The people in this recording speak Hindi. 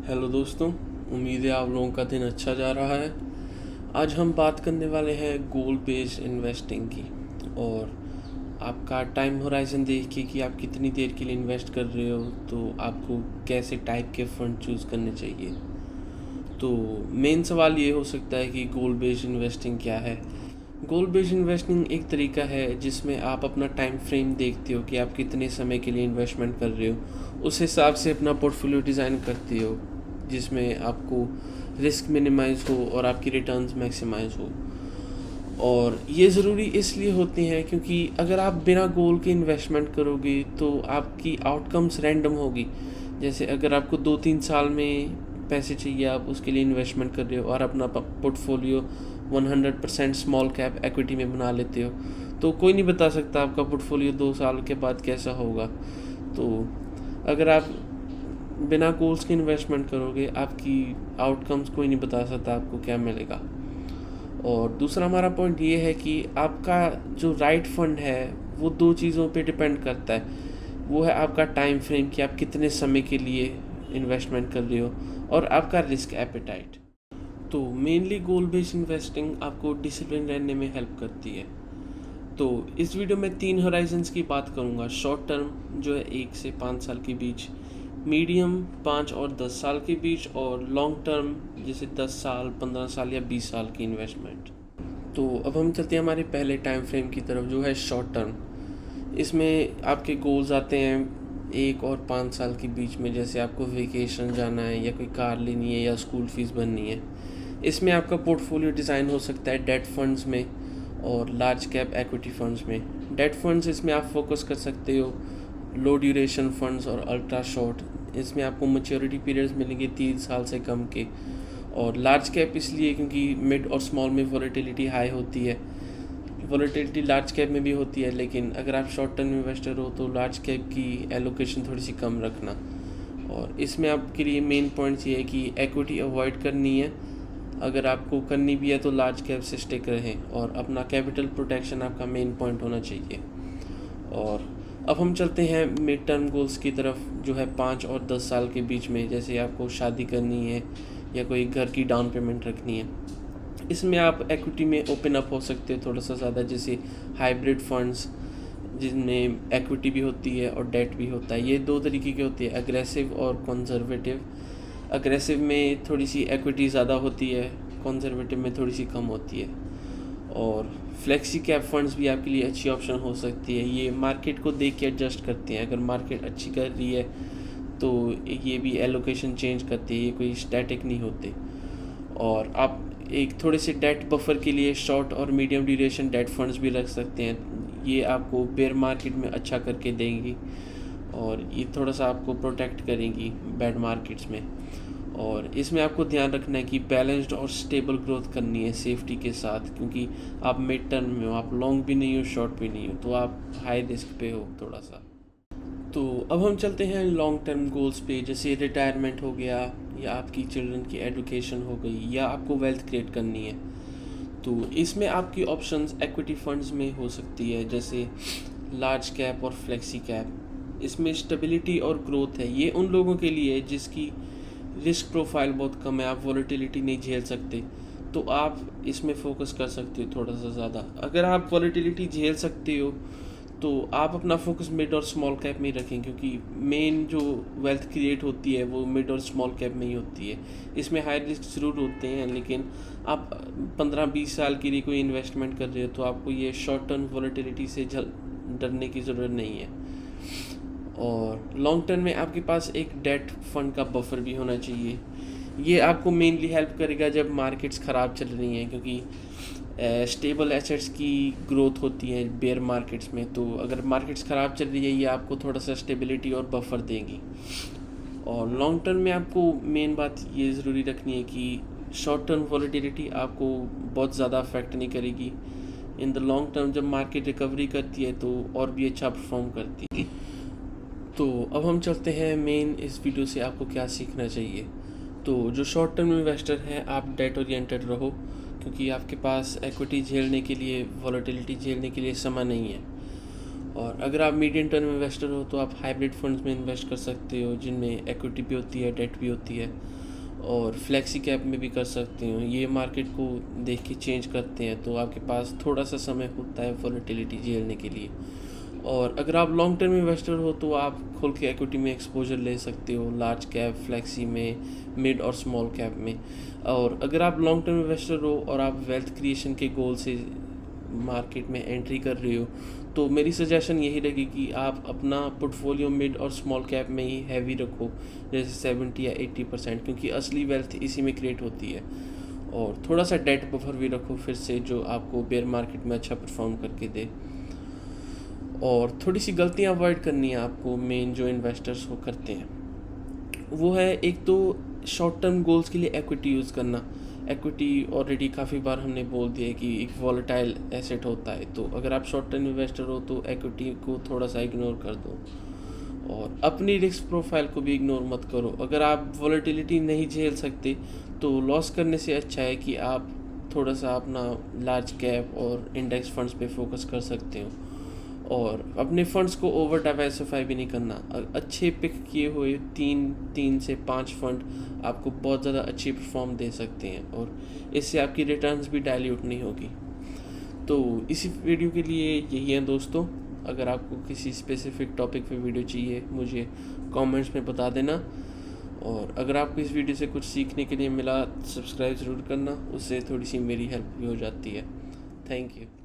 हेलो दोस्तों, उम्मीद है आप लोगों का दिन अच्छा जा रहा है। आज हम बात करने वाले हैं गोल बेस्ड इन्वेस्टिंग की और आपका टाइम होराइजन देख के कि आप कितनी देर के लिए इन्वेस्ट कर रहे हो, तो आपको कैसे टाइप के फ़ंड चूज़ करने चाहिए। तो मेन सवाल ये हो सकता है कि गोल बेस्ड इन्वेस्टिंग क्या है। गोल बेस्ड इन्वेस्टिंग एक तरीका है जिसमें आप अपना टाइम फ्रेम देखते हो कि आप कितने समय के लिए इन्वेस्टमेंट कर रहे हो, उस हिसाब से अपना पोर्टफोलियो डिज़ाइन करते हो जिसमें आपको रिस्क मिनिमाइज़ हो और आपकी रिटर्न्स मैक्सिमाइज़ हो। और ये ज़रूरी इसलिए होते हैं क्योंकि अगर आप बिना गोल के इन्वेस्टमेंट करोगे तो आपकी आउटकम्स रैंडम होगी। जैसे अगर आपको 2-3 साल में पैसे चाहिए, आप उसके लिए इन्वेस्टमेंट कर रहे हो और अपना पोर्टफोलियो 100% स्मॉल कैप एक्विटी में बना लेते हो, तो कोई नहीं बता सकता आपका पोर्टफोलियो 2 साल के बाद कैसा होगा। तो अगर आप बिना गोल्स के इन्वेस्टमेंट करोगे, आपकी आउटकम्स कोई नहीं बता सकता आपको क्या मिलेगा। और दूसरा हमारा पॉइंट ये है कि आपका जो राइट फंड है वो दो चीज़ों पे डिपेंड करता है। वो है आपका टाइम फ्रेम कि आप कितने समय के लिए इन्वेस्टमेंट कर रहे हो, और आपका रिस्क एपेटाइट। तो मेनली गोल बेस्ड इन्वेस्टिंग आपको डिसिप्लिन रहने में हेल्प करती है। तो इस वीडियो में 3 हॉराइजन्स की बात करूँगा। शॉर्ट टर्म जो है 1 से 5 साल के बीच, मीडियम 5 और 10 साल के बीच, और लॉन्ग टर्म जैसे 10 साल, 15 साल या 20 साल की इन्वेस्टमेंट। तो अब हम चलते हैं हमारे पहले टाइम फ्रेम की तरफ जो है शॉर्ट टर्म। इसमें आपके गोल्स आते हैं 1 और 5 साल के बीच में, जैसे आपको वेकेशन जाना है या कोई कार लेनी है या स्कूल फीस भरनी है। इसमें आपका पोर्टफोलियो डिज़ाइन हो सकता है डेट फंड्स में और लार्ज कैप एक्विटी फंड्स में। डेट फंड्स इसमें आप फोकस कर सकते हो लो ड्यूरेशन फंड्स और अल्ट्रा शॉर्ट। इसमें आपको मैच्योरिटी पीरियड्स मिलेंगे 3 साल से कम के। और लार्ज कैप इसलिए क्योंकि मिड और स्मॉल में वॉलेटिलिटी हाई होती है। वॉलेटिलिटी लार्ज कैप में भी होती है, लेकिन अगर आप शॉर्ट टर्म इन्वेस्टर हो तो लार्ज कैप की एलोकेशन थोड़ी सी कम रखना। और इसमें आपके लिए मेन पॉइंट्स ये है कि एक्विटी अवॉइड करनी है, अगर आपको करनी भी है तो लार्ज कैप से स्टिक रहें, और अपना कैपिटल प्रोटेक्शन आपका मेन पॉइंट होना चाहिए। और अब हम चलते हैं मिड टर्म गोल्स की तरफ जो है 5 और 10 साल के बीच में। जैसे आपको शादी करनी है या कोई घर की डाउन पेमेंट रखनी है, इसमें आप एक्विटी में ओपन अप हो सकते हो थोड़ा सा ज़्यादा, जैसे हाइब्रिड फंड्स जिनमें एक्विटी भी होती है और डेट भी होता है। ये दो तरीके के होते हैं, अग्रेसिव और कंजर्वेटिव। अग्रेसिव में थोड़ी सी एक्विटी ज़्यादा होती है, कंजर्वेटिव में थोड़ी सी कम होती है। और फ्लेक्सी कैप फंड्स भी आपके लिए अच्छी ऑप्शन हो सकती है। ये मार्केट को देख के एडजस्ट करते हैं, अगर मार्केट अच्छी कर रही है तो ये भी एलोकेशन चेंज करते हैं, ये कोई स्टैटिक नहीं होते। और आप एक थोड़े से डेट बफर के लिए शॉर्ट और मीडियम ड्यूरेशन डेट फंड्स भी रख सकते हैं। ये आपको बेयर मार्केट में अच्छा करके देंगी और ये थोड़ा सा आपको प्रोटेक्ट करेंगी बैड मार्केट्स में। और इसमें आपको ध्यान रखना है कि बैलेंस्ड और स्टेबल ग्रोथ करनी है सेफ्टी के साथ, क्योंकि आप मिड टर्म में हो, आप लॉन्ग भी नहीं हो शॉर्ट भी नहीं हो, तो आप हाई रिस्क पे हो थोड़ा सा। तो अब हम चलते हैं लॉन्ग टर्म गोल्स पे, जैसे रिटायरमेंट हो गया, या आपकी चिल्ड्रन की एजुकेशन हो गई, या आपको वेल्थ क्रिएट करनी है। तो इसमें आपकी ऑप्शंस एक्विटी फंड्स में हो सकती है, जैसे लार्ज कैप और फ्लेक्सी कैप। इसमें स्टेबिलिटी और ग्रोथ है। ये उन लोगों के लिए है जिसकी रिस्क प्रोफाइल बहुत कम है, आप वॉलेटिलिटी नहीं झेल सकते, तो आप इसमें फोकस कर सकते हो थोड़ा सा ज़्यादा। अगर आप वॉलेटिलिटी झेल सकते हो तो आप अपना फोकस मिड और स्मॉल कैप में ही रखें, क्योंकि मेन जो वेल्थ क्रिएट होती है वो मिड और स्मॉल कैप में ही होती है। इसमें हाई रिस्क ज़रूर होते हैं, लेकिन आप 15-20 साल के लिए कोई इन्वेस्टमेंट कर रहे हो तो आपको ये शॉर्ट टर्म वॉलेटिलिटी से डरने की ज़रूरत नहीं है। और लॉन्ग टर्म में आपके पास एक डेट फंड का बफर भी होना चाहिए। ये आपको मेनली हेल्प करेगा जब मार्केट्स ख़राब चल रही हैं, क्योंकि स्टेबल एसेट्स की ग्रोथ होती है बेयर मार्केट्स में। तो अगर मार्केट्स ख़राब चल रही है, ये आपको थोड़ा सा स्टेबिलिटी और बफर देंगी। और लॉन्ग टर्म में आपको मेन बात ये ज़रूरी रखनी है कि शॉर्ट टर्म वॉलेटिलिटी आपको बहुत ज़्यादा अफेक्ट नहीं करेगी। इन द लॉन्ग टर्म जब मार्केट रिकवरी करती है तो और भी अच्छा परफॉर्म करती है। तो अब हम चलते हैं मेन इस वीडियो से आपको क्या सीखना चाहिए। तो जो शॉर्ट टर्म इन्वेस्टर हैं, आप डेट ओरिएंटेड रहो, क्योंकि आपके पास एक्विटी झेलने के लिए, वॉलेटिलिटी झेलने के लिए समय नहीं है। और अगर आप मीडियम टर्म इन्वेस्टर हो तो आप हाइब्रिड फंड्स में इन्वेस्ट कर सकते हो, जिनमें इक्विटी भी होती है, डेट भी होती है, और फ्लेक्सी कैप में भी कर सकते हो। ये मार्केट को देख के चेंज करते हैं, तो आपके पास थोड़ा सा समय होता है वॉलेटिलिटी झेलने के लिए। और अगर आप लॉन्ग टर्म इन्वेस्टर हो तो आप खोल के इक्विटी में एक्सपोजर ले सकते हो, लार्ज कैप, फ्लेक्सी में, मिड और स्मॉल कैप में। और अगर आप लॉन्ग टर्म इन्वेस्टर हो और आप वेल्थ क्रिएशन के गोल से मार्केट में एंट्री कर रहे हो, तो मेरी सजेशन यही रहेगी कि आप अपना पोर्टफोलियो मिड और स्मॉल कैप में ही हैवी रखो, जैसे 70 या 80%, क्योंकि असली वेल्थ इसी में क्रिएट होती है। और थोड़ा सा डेट बफर भी रखो फिर से, जो आपको बेयर मार्केट में अच्छा परफॉर्म करके दे। और थोड़ी सी गलतियां अवॉइड करनी है आपको, मेन जो इन्वेस्टर्स हो करते हैं वो है, एक तो शॉर्ट टर्म गोल्स के लिए इक्विटी यूज़ करना। इक्विटी ऑलरेडी काफ़ी बार हमने बोल दिया है कि एक वॉलेटाइल एसेट होता है, तो अगर आप शॉर्ट टर्म इन्वेस्टर हो तो इक्विटी को थोड़ा सा इग्नोर कर दो, और अपनी रिस्क प्रोफाइल को भी इग्नोर मत करो। अगर आप वॉलेटिलिटी नहीं झेल सकते तो लॉस करने से अच्छा है कि आप थोड़ा सा अपना लार्ज कैप और इंडेक्स फंड्स पे फोकस कर सकते हो, और अपने फंड्स को ओवर डाइवर्सिफाई भी नहीं करना। अच्छे पिक किए हुए 3 से 5 फंड आपको बहुत ज़्यादा अच्छी परफॉर्म दे सकते हैं, और इससे आपकी रिटर्न्स भी डाइल्यूट नहीं होगी। तो इसी वीडियो के लिए यही है दोस्तों। अगर आपको किसी स्पेसिफिक टॉपिक पे वीडियो चाहिए मुझे कमेंट्स में बता देना, और अगर आपको इस वीडियो से कुछ सीखने के लिए मिला, सब्सक्राइब ज़रूर करना, उससे थोड़ी सी मेरी हेल्प भी हो जाती है। Thank you.